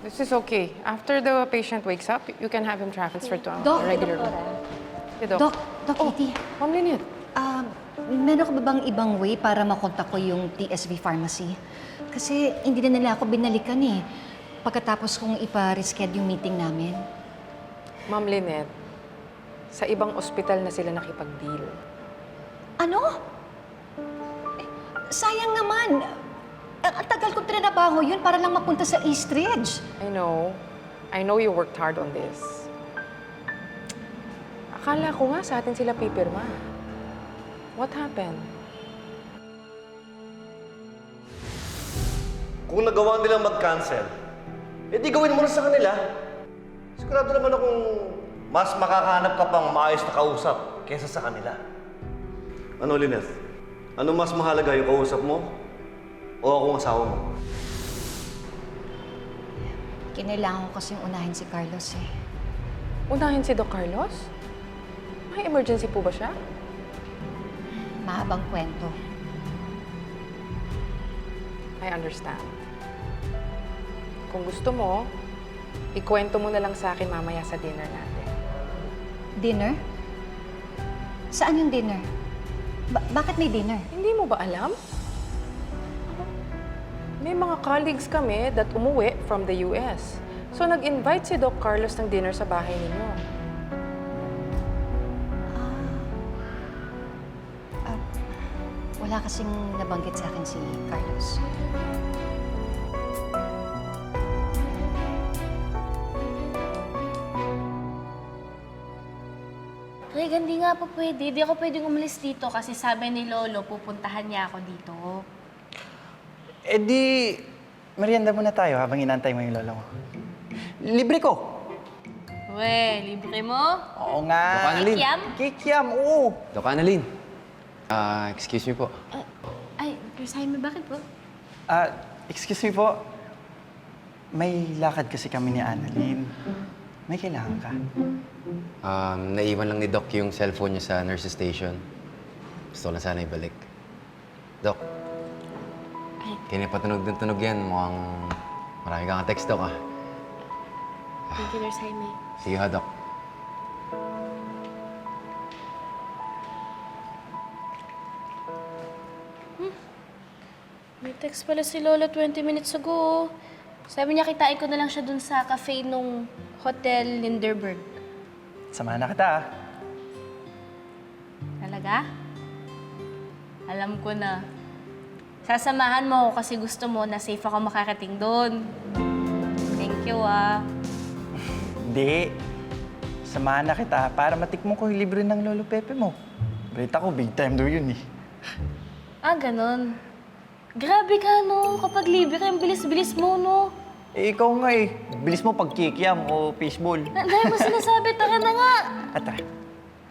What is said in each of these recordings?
This is okay. After the patient wakes up, you can have him transferred to Doc, a regular room. Okay, Doc. Doc Kitty, Ma'am Lynette. meron ka ba bang ibang way para makontak ko yung TSV Pharmacy? Kasi hindi na nila ako binalikan eh. Pagkatapos kong ipa-reschedule yung meeting namin. Ma'am Lynette, sa ibang ospital na sila nakipag-deal. Ano? Eh, sayang naman. Ang tagal kong trinabaho yun para lang mapunta sa Eastridge. I know. I know you worked hard on this. Akala ko nga sa atin sila pipirma. What happened? Kung nagawa nilang mag-cancel, edi gawin mo na sa kanila. Sigurado naman akong mas makakahanap ka pang maayos na kausap kaysa sa kanila. Ano, Lynette? Ano mas mahalaga, yung kausap mo o akong asawa mo? Kinailangan ko kasing unahin si Carlos eh. Unahin si Doc Carlos? May emergency po ba siya? Mahabang kwento. I understand. Kung gusto mo, ikwento mo na lang sa akin mamaya sa dinner natin. Dinner? Saan yung dinner? Bakit may dinner? Hindi mo ba alam? May mga colleagues kami that umuwi from the US. So nag-invite si Doc Carlos ng dinner sa bahay ninyo. Wala kasing nabanggit sa akin si Carlos. Greg, hindi nga po pwede. Di ako pwedeng umalis dito kasi sabi ni Lolo, pupuntahan niya ako dito. Eh di, merienda muna tayo habang inantay mo yung lola mo. Libre ko! We, libre mo? Oo nga. Doc Annalyn. Kikiam? Kikiam, oo. Doc Annalyn. Excuse me po. Ay, Miss Jaime, bakit po? Excuse me po. May lakad kasi kami ni Annalyn. May kailangan ka. Naiwan lang ni Doc yung cellphone niya sa nurse station. Gusto ko lang sana ibalik. Doc, Ay. kinipatunog ng tunog yan. Mukhang marami kang text, Doc, ah. Thank you, Nurse Jaime. Sige ha, Doc. May text pala si Lola 20 minutes ago. Sabi niya, kitain ko na lang siya dun sa cafe nung Hotel Linderberg. Samahan na kita, ah. Talaga? Alam ko na. Sasamahan mo ako kasi gusto mo na safe ako makarating doon. Thank you, ah. Hindi. Samahan na kita para matikmo ko yung libre ng Lolo Pepe mo. Balita ko, big time daw yun, eh. Ah, ganon. Grabe ka, no? Kapag libre ka, ang bilis-bilis mo, no? Eh, ikaw nga eh. Bilis mo pag kikiam o baseball. Dahil mo sinasabi, tara na nga. Tara.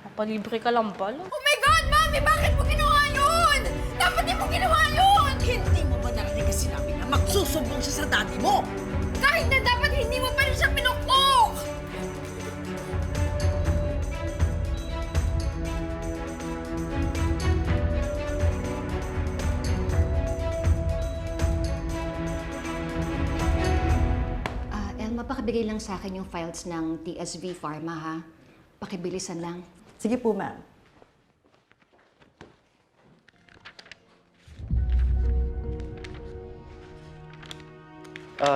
Kapalibre ka lang pala. Oh my God, Mami! Bakit mo ginawa yun? Dapat di mo ginawa yun! Hindi mo ba narinig ang sinabi na magsusumbong siya sa daddy mo? Kahit na dapat hindi mo pa rin siya pinukpok! Elma, pakibigay lang sa akin yung files ng TSV Pharma, ha? Pakibilisan lang. Sige po, ma'am.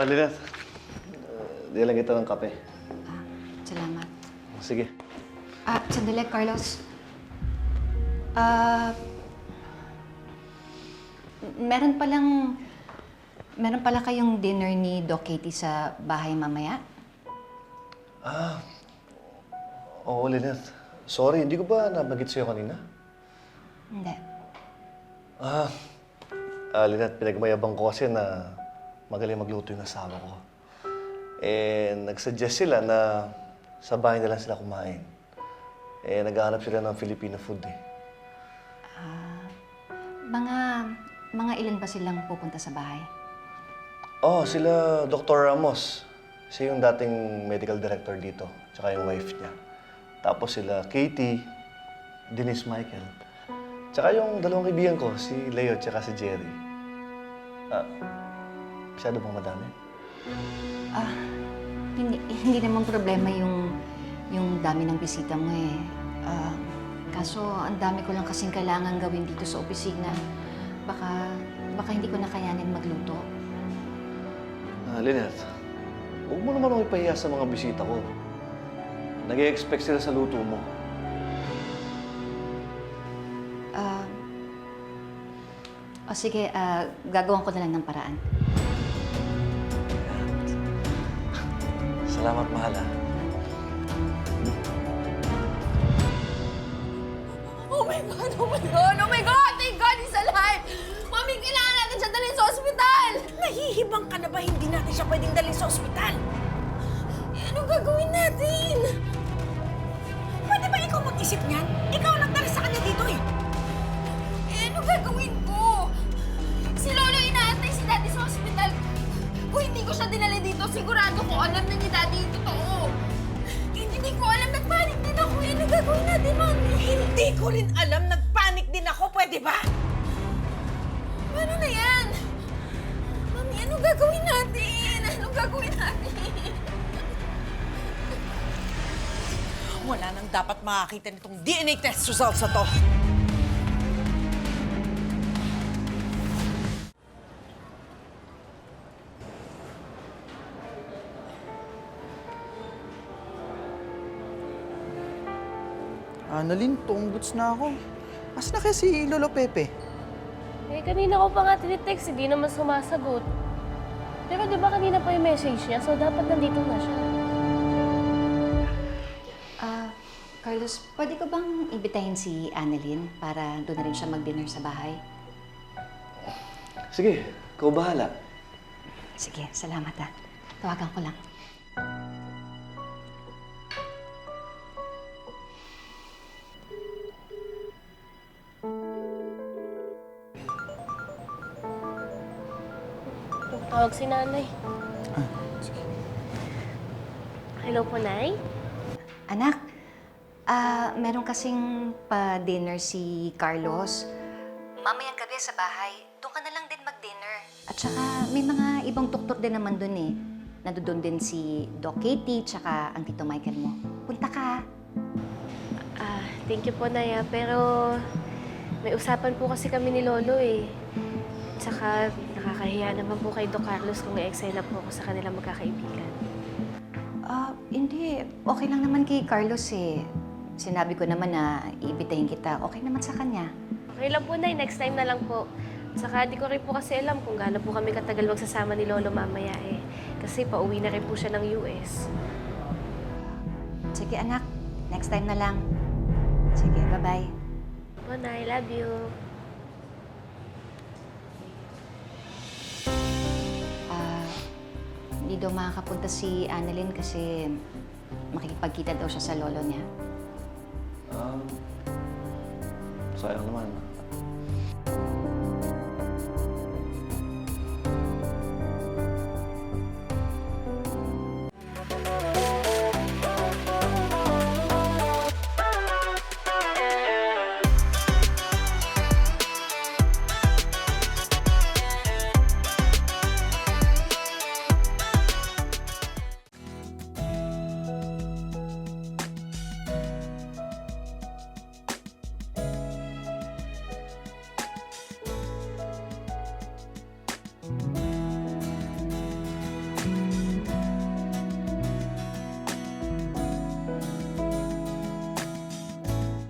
Lynette. Di lang kita ng kape. Salamat. Sige. Sandali, Carlos. Meron pala kayong dinner ni Doc Katie sa bahay mamaya? Oo, Lynette. Sorry, hindi ko ba nabagit sa'yo kanina? Hindi. Lynette, pinagmayabang ko kasi na magaling magluto yung asawa ko. Eh, nagsuggest sila na sa bahay na lang sila kumain. Eh, naghahanap sila ng Filipino food eh. Mga ilan ba silang pupunta sa bahay? Oh, sila Dr. Ramos. Siya yung dating medical director dito, tsaka yung wife niya. Tapos sila Katie, Denise Michael. Tsaka yung dalawang kaibigan ko, si Leo tsaka si Jerry. Masyado bang madami? Ah, hindi naman problema yung dami ng bisita mo eh. Kaso ang dami ko lang kasing kailangan gawin dito sa opisina. Baka hindi ko na kayanin magluto. Lynette, huwag mo naman ako ipahiya sa mga bisita ko. Nag-i-expect sila sa luto mo. Sige, gagawan ko na lang ng paraan. Salamat, mahal ah. Oh my God! Oh my God! Oh my God! Thank God he's alive! Mami, kailangan natin siya dalhin sa ospital! Nahihibang ka na ba hindi natin siya pwedeng dalhin sa ospital? Anong gagawin natin? Pwede ba ikaw mag-isip niyan? Ikaw ang nagdala sa kanya dito eh! Anong gagawin ko? Si Lolo inaantay si Daddy sa ospital. Kung hindi ko siya dinala dito, sigurado ko alam na ni Daddy yung totoo. Hindi ko alam, nagpanik din ako. Ano gagawin natin, Mami? Hindi ko rin alam, nagpanik din ako. Pwede ba? Paano na yan? Mami, anong gagawin natin? Anong gagawin natin? Wala nang dapat makakita nitong DNA test results na to. Annalyn, tunggots na ako. Asa na kaya si Lolo Pepe? Eh, kanina ko pa nga tinitext, hindi naman sumasagot. Pero di ba kanina pa yung message niya, so dapat nandito na siya. Carlos, pwede ko bang ibitahin si Annalyn para doon na rin siya mag-dinner sa bahay? Sige, ikaw bahala. Sige, salamat ah. Tawagan ko lang. Tawag si nanay. Hello po, Nay? Anak, meron kasing pa-dinner si Carlos. Mamayang gabi sa bahay, doon ka na lang din mag-dinner. At saka may mga ibang doktor din naman doon eh. Nandoon din si Doc Katie, tsaka ang Tito Michael mo. Punta ka. Thank you po, Naya. Pero may usapan po kasi kami ni Lolo eh. Tsaka nakakahiya naman po kay Doc Carlos kung i-excite na po ako sa kanila magkakaibigan. Hindi. Okay lang naman kay Carlos eh. Sinabi ko naman na iibitahin kita. Okay naman sa kanya. Okay lang po, Nay. Next time na lang po. Saka di ko rin po kasi alam kung gaano po kami katagal magsasama ni Lolo mamaya eh. Kasi pauwi na rin po siya ng US. Sige anak, next time na lang. Sige, bye-bye. Po, Nay. Love you. Hindi daw makakapunta si Annalyn kasi makikipagkita daw siya sa lolo niya. Sayang naman.